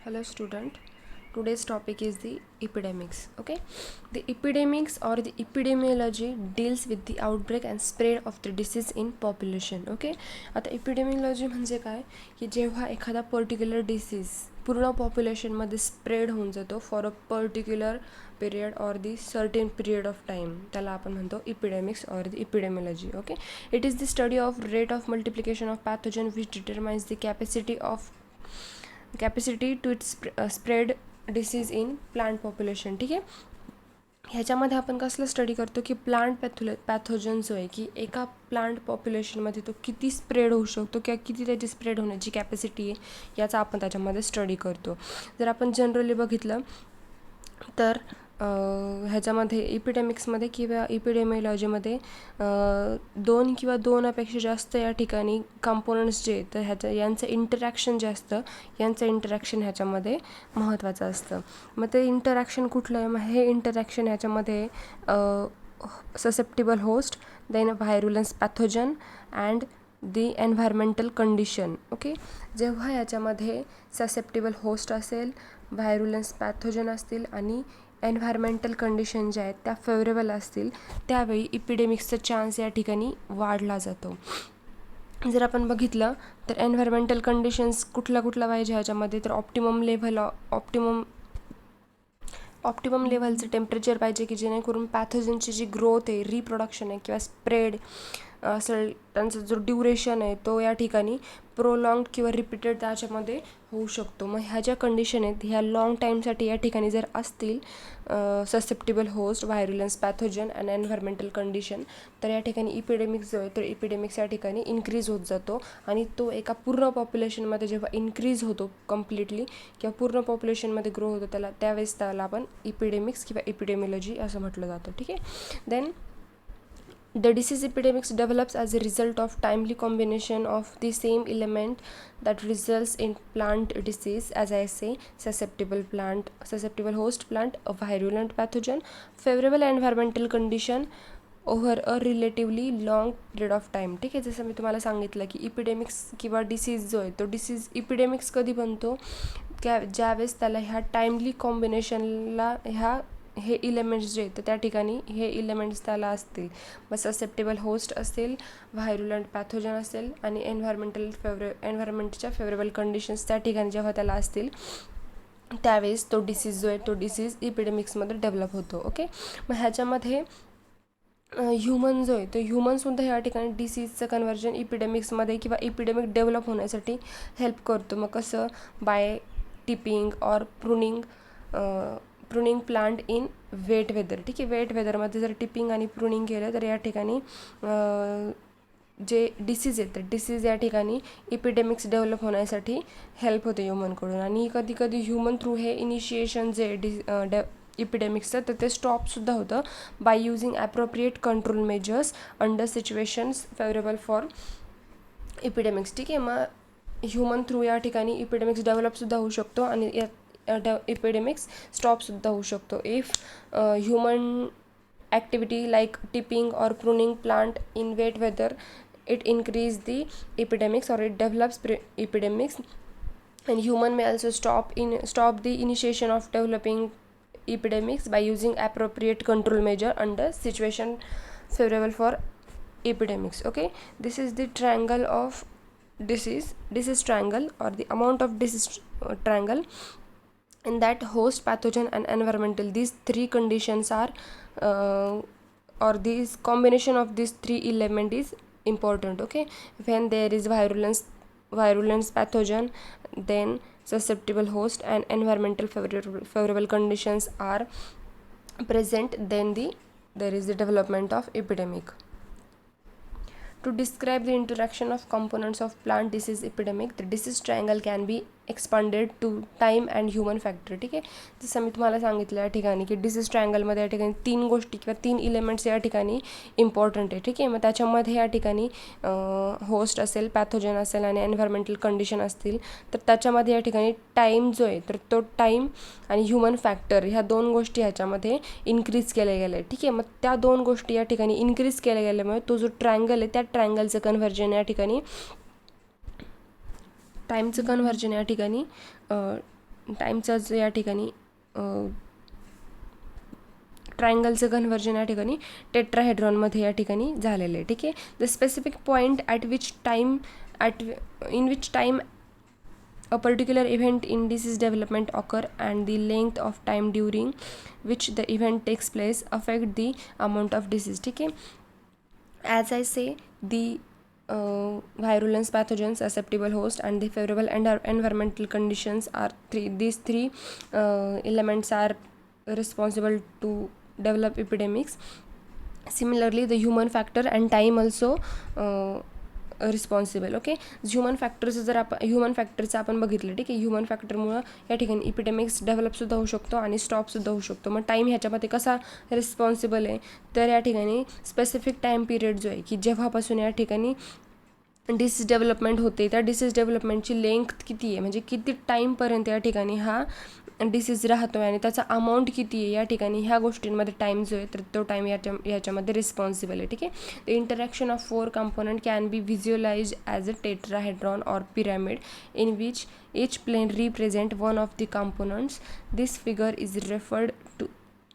Hello student, today's topic is the epidemics. Okay, the epidemics or the epidemiology deals with the outbreak and spread of the disease in population. Okay, आता epidemiology म्हणजे काय की जेव्हा एखादा particular disease पूर्ण पॉप्युलेशनमध्ये spread होऊन जातो for a particular period or the certain period of time, त्याला आपण म्हणतो epidemics or the epidemiology. Okay, it is the study of rate of multiplication of pathogen which determines the capacity to it spread disease in plant population. ठीक आहे, ह्याच्यामध्ये आपण कसलं study करतो की प्लांट पॅथोजन जो आहे की एका प्लांट पॉप्युलेशनमध्ये तो किती स्प्रेड होऊ शकतो किंवा किती त्याची स्प्रेड होण्याची कॅपॅसिटी आहे याचा आपण त्याच्यामध्ये स्टडी करतो. जर आपण जनरली बघितलं तर ह्याच्यामध्ये इपिडेमिक्समध्ये किंवा इपिडेमियोलॉजीमध्ये दोन किंवा दोनापेक्षा जास्त या ठिकाणी कंपोनंट्स जे तर यांचं इंटरॅक्शन जे असतं यांचं इंटरॅक्शन ह्याच्यामध्ये महत्त्वाचं असतं. मग ते इंटरॅक्शन कुठलं आहे? मग हे इंटरॅक्शन ह्याच्यामध्ये susceptible host, then virulence pathogen and the environmental condition. Okay, जेव्हा याच्यामध्ये ससेप्टिबल होस्ट असेल, व्हायरुलन्स पॅथोजन असतील आणि एन्व्हायरमेंटल कंडिशन ज्या आहेत त्या फेवरेबल असतील त्यावेळी इपिडेमिक्सचा चान्स या ठिकाणी वाढला जातो. जर आपण बघितलं तर एन्व्हायरमेंटल कंडिशन्स कुठला पाहिजे ह्याच्यामध्ये तर ऑप्टिमम लेव्हलचं टेम्परेचर पाहिजे की जेणेकरून पॅथोजनची जी ग्रोथ आहे, रिप्रोडक्शन आहे किंवा स्प्रेड असेल त्यांचा जो ड्युरेशन आहे तो या ठिकाणी प्रोलॉंग्ड किंवा रिपीटेड त्याच्यामध्ये होऊ शकतो. मग ह्या ज्या कंडिशन आहेत ह्या लाँग टाईमसाठी या ठिकाणी जर असतील susceptible host, virulence pathogen and environmental condition, तर या ठिकाणी इपिडेमिक्स जो आहे तो इपिडेमिक्स या ठिकाणी इन्क्रीज होत जातो आणि तो एका पूर्ण पॉप्युलेशनमध्ये जेव्हा इन्क्रीज होतो कम्प्लिटली किंवा पूर्ण पॉप्युलेशनमध्ये ग्रो होतो त्यावेळेस त्याला आपण इपिडेमिक्स किंवा इपिडेमियोलॉजी असं म्हटलं जातं. ठीक आहे, then the disease epidemics develops as a result of timely combination of the same element that results in plant disease, as I say, susceptible host plant, a virulent pathogen, favorable environmental condition over a relatively long period of time. ठीक आहे, जसं मी तुम्हाला सांगितलं की इपिडेमिक्स किंवा disease जो आहे तो डिसीज इपिडेमिक्स कधी बनतो ज्यावेळेस त्याला ह्या टाईमली कॉम्बिनेशनला हे इलेमेंट्स जे आहेत त्या ठिकाणी हे इलेमेंट्स त्याला असतील. मग ससेप्टेबल होस्ट असेल, व्हायरुलंट पॅथोजन असेल आणि एन्व्हायरमेंटच्या फेवरेबल कंडिशन्स त्या ठिकाणी जेव्हा त्याला असतील त्यावेळेस तो डिसीज जो आहे तो डिसीज इपिडेमिक्समध्ये डेव्हलप होतो. ओके, मग ह्याच्यामध्ये ह्युमन जो आहे तो ह्युमनसुद्धा या ठिकाणी डिसीजचं कन्व्हर्जन इपिडेमिक्समध्ये किंवा इपिडेमिक डेव्हलप होण्यासाठी हेल्प करतो. मग कसं? By tipping or pruning plant in wet weather. ठीक आहे, वेट वेदरमध्ये जर टिपिंग आणि प्रुनिंग केलं तर या ठिकाणी जे डिसीज आहेत तर डिसीज या ठिकाणी इपिडेमिक्स डेव्हलप होण्यासाठी हेल्प होते ह्युमनकडून. आणि कधी ह्युमन थ्रू हे इनिशिएशन जे इपिडेमिक्सचं तर ते स्टॉपसुद्धा होतं by using appropriate control measures under situations favourable for epidemics. ठीक आहे, मग ह्युमन थ्रू या ठिकाणी इपिडेमिक्स डेव्हलपसुद्धा होऊ शकतो आणि इपिडेमिक्स स्टॉपसुद्धा होऊ शकतो if human activity like tipping or pruning plant in wet weather it increase the epidemics or it develops epidemics, and human may also stop the initiation of developing epidemics by using appropriate control measure under situation favorable for epidemics. Okay, this is the triangle of disease triangle or the amount of disease triangle in that host, pathogen and environmental. These three conditions are or this combination of these three element is important. Okay, when there is virulence pathogen, then susceptible host and environmental favorable conditions are present, then there is the development of epidemic. To describe the interaction of components of plant disease epidemic, the disease triangle can be expanded to time and human factor. ठीक आहे, जसं मी तुम्हाला सांगितलं या ठिकाणी की disease ट्रायंगलमध्ये या ठिकाणी 3 गोष्टी किंवा 3 इलेमेंट्स या ठिकाणी इम्पॉर्टंट आहे. ठीक आहे, मग त्याच्यामध्ये या ठिकाणी होस्ट असेल, पॅथोजन असेल आणि एन्व्हायरमेंटल कंडिशन असतील. तर त्याच्यामध्ये या ठिकाणी टाईम जो आहे तर तो टाईम आणि ह्युमन फॅक्टर ह्या 2 गोष्टी ह्याच्यामध्ये इन्क्रीज केल्या गेल्या. ठीक आहे, मग त्या 2 गोष्टी या ठिकाणी इन्क्रीज केल्या गेल्यामुळे तो जो ट्रायंगल आहे त्या ट्रायंगलचं कन्व्हर्जन या ठिकाणी टाईमचं कन्व्हर्जन या ठिकाणी टाईमचं या ठिकाणी ट्रायंगलचं कन्व्हर्जन या ठिकाणी टेट्राहेड्रॉनमध्ये या ठिकाणी झालेलं आहे. ठीक आहे. The specific point in which time a particular event in disease development occur and the length of time during which the event takes place affect the amount of disease. ठीक आहे. As I say, the virulence, pathogens, susceptible host and the favorable environmental conditions are these three elements are responsible to develop epidemics. Similarly, the human factor and time also responsible. Okay. Human फॅक्टरचं जर human फॅक्टरचं आपण बघितलं. ठीक आहे. Human फॅक्टरमुळं या ठिकाणी इपिडेमिक्स डेव्हलपसुद्धा होऊ शकतो आणि स्टॉपसुद्धा होऊ शकतो. मग टाईम ह्याच्यामध्ये कसा रिस्पॉन्सिबल आहे, तर या ठिकाणी स्पेसिफिक टाईम पिरियड जो आहे की जेव्हापासून या ठिकाणी डिसीज डेव्हलपमेंट होते, त्या डिसीज डेव्हलपमेंटची लेंथ किती आहे, म्हणजे किती टाईमपर्यंत या ठिकाणी हा डिसीज राहतो आहे आणि त्याचा अमाऊंट किती आहे, या ठिकाणी ह्या गोष्टींमध्ये टाईम जो आहे तर तो टाईम याच्यामध्ये रिस्पॉन्सिबल आहे. ठीक आहे. The interaction of 4 component can be visualised as a tetrahedron or pyramid in which each plane represent one of the components. This figure is referred to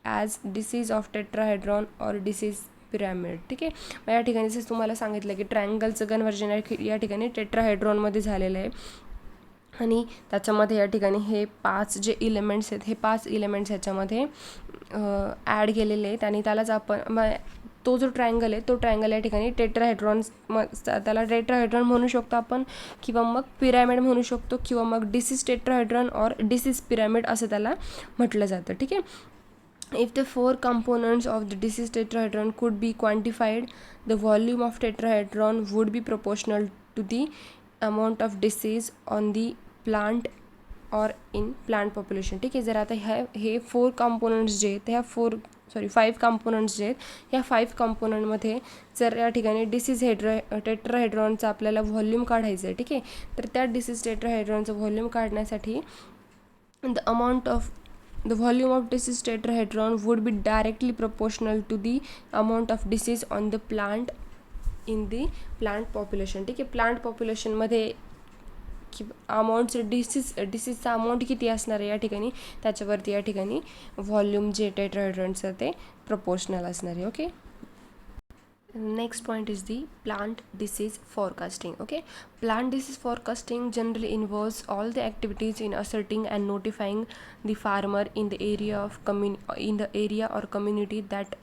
as disease of tetrahedron or disease pyramid. ठीक आहे. मग या ठिकाणी जसं तुम्हाला सांगितलं की ट्रायंगलचं conversion या ठिकाणी टेट्राहेड्रॉनमध्ये झालेलं आहे आणि त्याच्यामध्ये या ठिकाणी हे 5 जे इलेमेंट्स आहेत, हे 5 इलेमेंट्स ह्याच्यामध्ये ॲड केलेले आहेत आणि त्यालाच आपण तो जो ट्रायंगल आहे तो ट्रायंगल या ठिकाणी टेट्राहेड्रॉन, त्याला टेट्राहेड्रॉन म्हणू शकतो आपण किंवा मग पिरॅमिड म्हणू शकतो किंवा मग disease tetrahedron or disease pyramid असं त्याला म्हटलं जातं. ठीक आहे. If the 4 components of the disease tetrahedron could be quantified, the volume of tetrahedron would be proportional to the amount of disease on the plant or in plant population. ठीक आहे. जर आता हे 4 components जे आहेत, ह्या 5 components जे आहेत, ह्या 5 componentमध्ये जर या ठिकाणी डिसीज टेट्राहेड्रॉनचा आपल्याला व्हॉल्यूम काढायचं आहे. ठीक आहे. तर त्या डिसीज टेट्राहेड्रॉनचं व्हॉल्यूम काढण्यासाठी the volume of disease tetrahedron would be directly proportional to the amount of disease on the plant in the plant population. ठीक आहे. प्लांट पॉप्युलेशनमध्ये अमाऊंटचं डिसीजचा अमाऊंट किती असणार आहे या ठिकाणी, त्याच्यावरती या ठिकाणी व्हॉल्यूम जे टेट्राहेड्रॉनचं ते प्रपोर्शनल असणार आहे. Okay. Next point is the plant disease forecasting. Okay, plant disease forecasting generally involves all the activities in ascertaining and notifying the farmer in the area or community that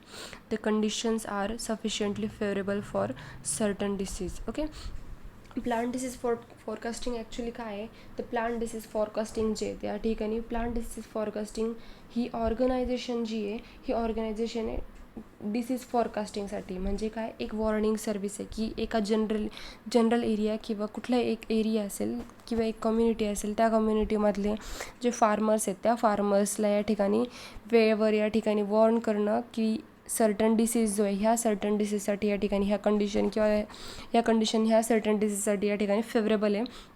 the conditions are sufficiently favorable for certain disease. Okay, plant disease forecasting actually काय आहे, तर plant disease forecasting जे त्या ठिकाणी plant disease forecasting ही organisation जी आहे, ही organisation आहे disease फॉरकास्टिंगसाठी. म्हणजे काय, एक वॉर्निंग सर्व्हिस आहे की एका जनरल एरिया किंवा कुठला एक एरिया असेल किंवा एक कम्युनिटी असेल, त्या कम्युनिटीमधले जे फार्मर्स आहेत त्या फार्मर्सला या ठिकाणी वेळेवर या ठिकाणी वॉर्न करणं की सर्टन डिसीज जो आहे ह्या सर्टन डिसीजसाठी या ठिकाणी ह्या कंडिशन किंवा ह्या कंडिशन ह्या सर्टन डिसीजसाठी या ठिकाणी फेवरेबल आहे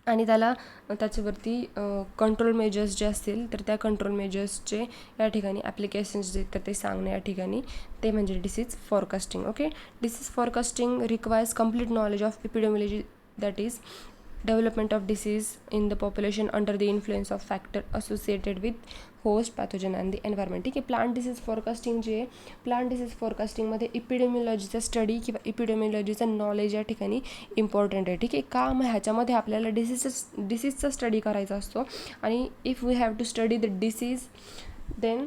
आणि त्याच्यावरती कंट्रोल मेजर्स जे असतील तर त्या कंट्रोल मेजर्सचे या ठिकाणी ॲप्लिकेशन्स जे तर ते सांगणं या ठिकाणी ते म्हणजे disease forecasting. Okay. Disease forecasting requires complete knowledge of epidemiology, that is development of disease in the population under the influence of factor associated with host, pathogen and the environment. ठीक आहे. प्लांट डिसीज फॉरकास्टिंग जे आहे, plant disease फॉरकास्टिंगमध्ये इपिडेमियोलॉजीचा study किंवा इपिडेमियोलॉजीचा knowledge या ठिकाणी important आहे. ठीक आहे. का, मग ह्याच्यामध्ये आपल्याला डिसीजचा स्टडी करायचा असतो आणि if we have to study the disease then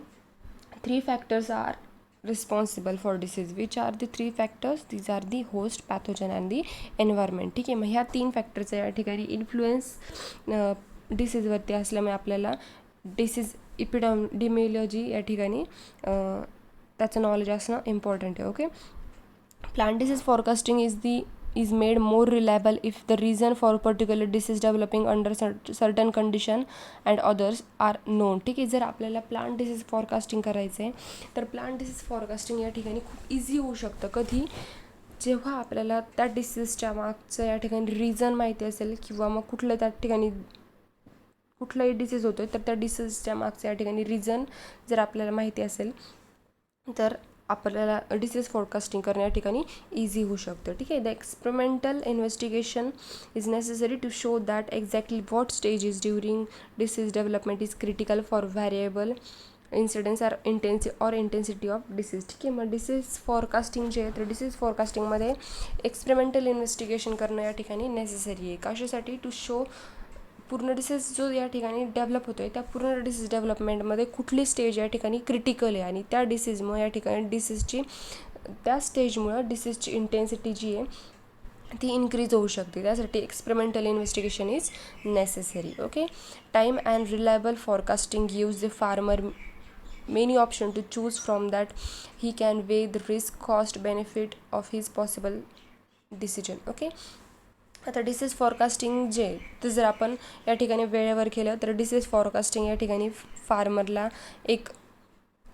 3 factors are responsible for disease. Which are the 3 factors? These are the host, pathogen and the environment. ठीक आहे. मग ह्या 3 फॅक्टरचा या ठिकाणी इन्फ्लुएन्स डिसीजवरती असल्यामुळे आपल्याला डिसीज इपिडेमियोलॉजी या ठिकाणी त्याचं नॉलेज असणं इम्पॉर्टंट आहे. Okay. Plant disease forecasting is made more reliable if the reason for particular disease developing under certain condition and others are known. ठीक आहे. जर आपल्याला प्लांट डिसीज फॉरकास्टिंग करायचं आहे तर प्लांट डिसीज फॉरकास्टिंग या ठिकाणी खूप इझी होऊ शकतं. कधी, जेव्हा आपल्याला त्या डिसीजच्या मागचं या ठिकाणी रिझन माहिती असेल किंवा मग त्या ठिकाणी कुठलाही डिसीज होतो आहे तर त्या डिसीजच्या मागचं या ठिकाणी रिझन जर आपल्याला माहिती असेल तर आपल्याला डिसीज फॉरकास्टिंग करणं या ठिकाणी इझी होऊ शकतं. ठीक आहे. The experimental investigation is necessary to show that exactly what stage is during disease development is critical for variable incidents are intensity of disease. ठीक आहे. मग डिसीज फॉरकास्टिंग जे आहे तर डिसीज फॉरकास्टिंगमध्ये एक्सपेरिमेंटल इन्व्हेस्टिगेशन करणं या ठिकाणी नेसेसरी आहे. कशासाठी? टू शो पूर्ण डिसीज जो या ठिकाणी डेव्हलप होतो आहे त्या पूर्ण डिसीज डेव्हलपमेंटमध्ये कुठली स्टेज या ठिकाणी क्रिटिकल आहे आणि त्या डिसीजमुळे या ठिकाणी डिसीजची त्या स्टेजमुळं डिसीजची इंटेन्सिटी जी आहे ती इन्क्रीज होऊ शकते. त्यासाठी experimental investigation is necessary. Okay. Time and reliable forecasting gives the farmer many options to choose from that he can weigh the risk cost benefit of his possible decision. Okay. आता disease forecasting जे ते जर आपण या ठिकाणी वेळेवर केलं तर डिसीज फॉरकास्टिंग या ठिकाणी फार्मरला एक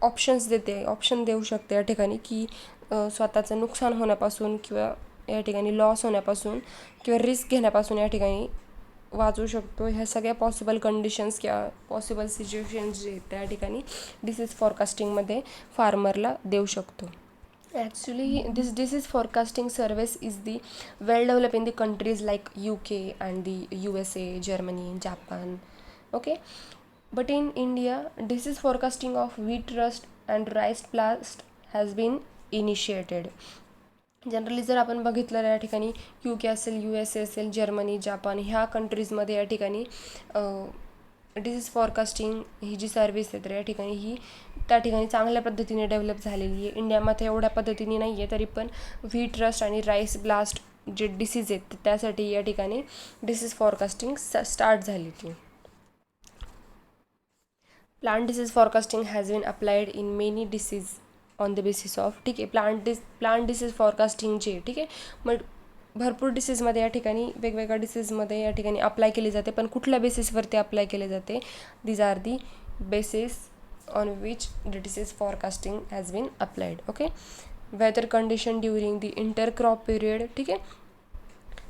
ऑप्शन देऊ शकते या ठिकाणी की स्वतःचं नुकसान होण्यापासून किंवा या ठिकाणी लॉस होण्यापासून किंवा रिस्क घेण्यापासून या ठिकाणी वाचू शकतो. ह्या सगळ्या पॉसिबल कंडिशन्स किंवा पॉसिबल सिच्युएशन्स जे आहेत त्या ठिकाणी डिसीज फॉरकास्टिंगमध्ये फार्मरला देऊ शकतो. Actually, this disease forecasting service is the well developed in the countries like UK and the USA, Germany, Japan. Okay, but in India, disease forecasting of wheat rust and rice blast has been initiated. Generally जर आपण बघितलं या ठिकाणी UK असेल, USA असेल, Germany, Japan ह्या कंट्रीजमध्ये या ठिकाणी डिसीज फॉरकास्टिंग ही जी सर्व्हिस आहे तर या ठिकाणी ही त्या ठिकाणी चांगल्या पद्धतीने डेव्हलप झालेली आहे. इंडियामध्ये एवढ्या पद्धतीने नाही आहे तरी पण व्हीट रस्ट आणि राईस ब्लास्ट जे डिसीज आहेत त्यासाठी या ठिकाणी डिसीज फॉरकास्टिंग स्टार्ट झाली होती. Plant disease forecasting has been applied in many disease on the basis of. ठीक आहे. प्लांट डिसीज फॉरकास्टिंग जे ठीक आहे मग भरपूर डिसीजमध्ये या ठिकाणी वेगवेगळ्या डिसीजमध्ये या ठिकाणी अप्लाय केली जाते पण कुठल्या बेसिसवरती अप्लाय केले जाते? These are the basis on which the disease forecasting has been applied. Okay. Weather condition during the intercrop period. ठीक आहे.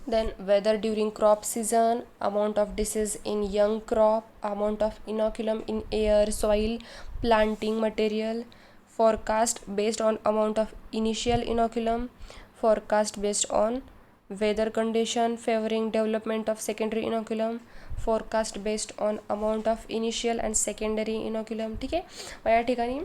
Then weather during crop season, amount of disease in young crop, amount of inoculum in air, soil, planting material, forecast based on amount of initial inoculum, forecast based on weather condition favoring development of secondary inoculum, forecast based on amount of initial and secondary inoculum. ठीक आहे. मग या ठिकाणी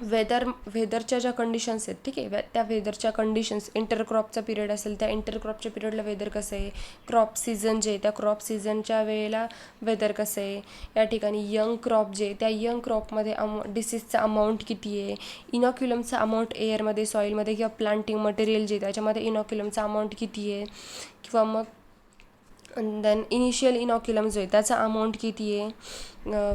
वेदरच्या ज्या conditions आहेत ठीक आहे त्या वेदरच्या कंडिशन्स इंटरक्रॉपचा पिरियड असेल त्या इंटरक्रॉपच्या पिरियडला वेदर कसं आहे, क्रॉप सीझन जे त्या क्रॉप सीझनच्या वेळेला वेदर कसं आहे, या ठिकाणी यंग क्रॉप जे त्या यंग क्रॉपमध्ये डिसीजचा अमाऊंट किती आहे, इनॉक्युलमचा अमाऊंट एअरमध्ये सॉईलमध्ये किंवा प्लांटिंग मटेरियल जे त्याच्यामध्ये इनॉक्युलमचा अमाऊंट किती आहे किंवा मग देन इनिशियल इनॉक्युलम जो आहे त्याचा अमाऊंट किती आहे,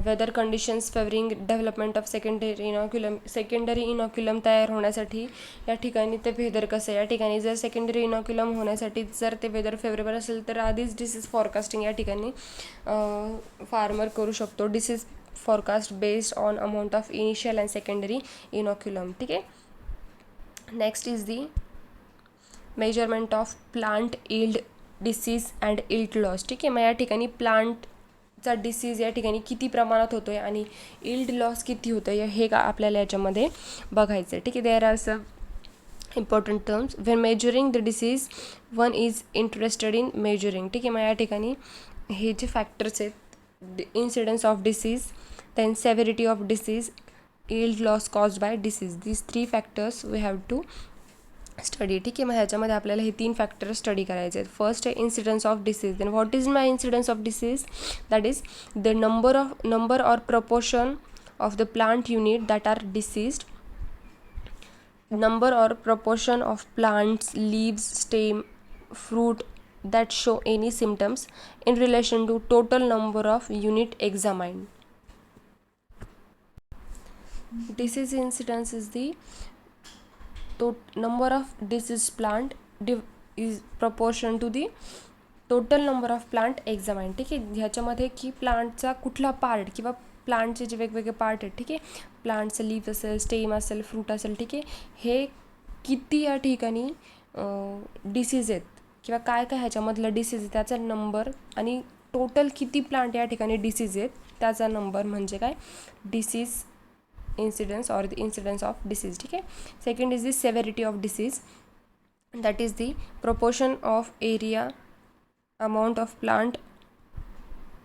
weather conditions favouring development of secondary inoculum तयार होण्यासाठी या ठिकाणी ते वेदर कसं आहे. या ठिकाणी जर सेकंडरी इनॉक्युलम होण्यासाठी जर ते वेदर फेवरेबल असेल तर आधीच डिसीज फॉरकास्टिंग या ठिकाणी फार्मर करू शकतो. Disease forecast based on amount of initial and secondary inoculum. ठीक आहे. Next is the measurement of plant yield disease and yield loss. ठीक आहे. मग या ठिकाणी प्लांटचा डिसीज या ठिकाणी किती प्रमाणात होतो आहे आणि इल्ड लॉस किती होतं आहे हे का आपल्याला याच्यामध्ये बघायचं आहे. ठीक आहे. There are some important terms when measuring the disease one is interested in measuring. ठीक आहे. मग या ठिकाणी हे जे फॅक्टर्स आहेत incidence of disease then severity of disease yield loss caused by disease these 3 factors we have to study. ठीक आहे. मग ह्याच्यामध्ये आपल्याला हे 3 फॅक्टर स्टडी करायचे आहेत. फर्स्ट आहे incidence of disease. Then what is my incidence of disease? That is the number or proportion of the plant unit that are diseased, number or proportion of plants leaves stem fruit that show any symptoms in relation to total number of unit examined. Disease incidence is the number of diseased plant is proportion to the total number of plant examine. ठीक आहे. ह्याच्यामध्ये की प्लांटचा कुठला part किंवा प्लांटचे जे वेगवेगळे part आहेत ठीक आहे प्लांटचं लीफ असेल, स्टेम असेल, फ्रूट असेल ठीक आहे हे किती या ठिकाणी डिसीज आहेत किंवा काय काय ह्याच्यामधलं डिसीज आहे त्याचा नंबर आणि टोटल किती प्लांट या ठिकाणी डिसीज आहेत त्याचा नंबर म्हणजे काय disease incidence or the incidence of disease. ठीक है. Second is the severity of disease, that is the proportion of area, amount of plant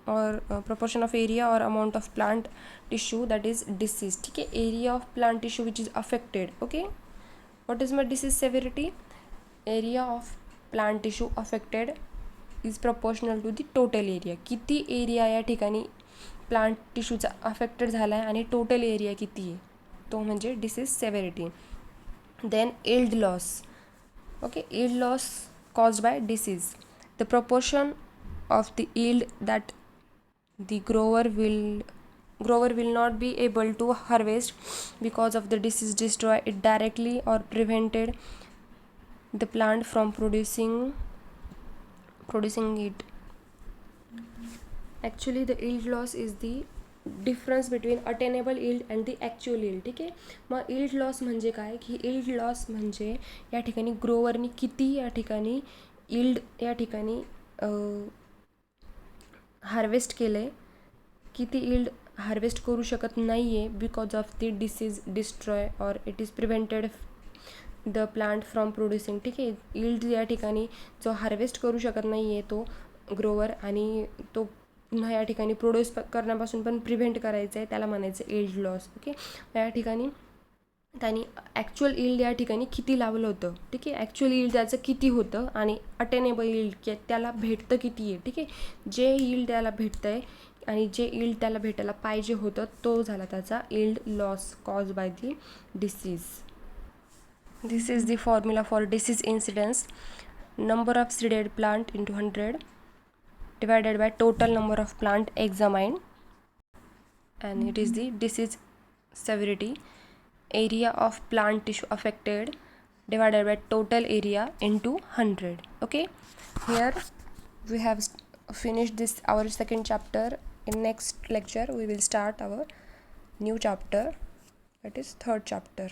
or proportion of area or amount of plant tissue that is disease. ठीक है. Area of plant tissue which is affected. Okay, what is my disease severity? Area of plant tissue affected is proportional to the total area. किती area या ठिकाणी plant टिश्यूचा affected झाला आहे आणि total area किती आहे तो म्हणजे disease severity. Then yield loss. Okay, yield loss caused by disease. The proportion of the yield that the grower will not be able to harvest because of the disease destroy it directly or prevented the plant from producing it. Actually the yield loss is the difference between attainable yield and the actual yield. ठीक आहे. मग yield loss म्हणजे काय की yield loss म्हणजे या ठिकाणी ग्रोवरनी किती या ठिकाणी yield या ठिकाणी हार्वेस्ट केलं आहे, किती yield हार्वेस्ट करू शकत नाही आहे because of the disease destroy or it is prevented the plant from producing. ठीक आहे. yield या ठिकाणी जो हार्वेस्ट करू शकत नाही आहे तो ग्रोवर आणि तो पुन्हा या ठिकाणी प्रोड्यूस करण्यापासून पण प्रिव्हेंट करायचं आहे, त्याला म्हणायचं yield लॉस. ओके, या ठिकाणी त्यांनी ॲक्च्युअल yield या ठिकाणी किती लावलं होतं. ठीक आहे. ॲक्च्युअल yield त्याचं किती होतं आणि अटेनेबल yield त्याला भेटतं किती आहे. ठीक आहे. जे yield त्याला भेटतं आहे आणि जे yield त्याला भेटायला पाहिजे होतं तो झाला त्याचा yield loss cause by the disease. This is the formula for disease incidence. Number of seeded plant into 100 divided by total number of plant examined, and it is the disease severity. Area of plant tissue affected divided by total area into 100. Okay, here we have finished this our second chapter. In next lecture we will start our new chapter, that is third chapter.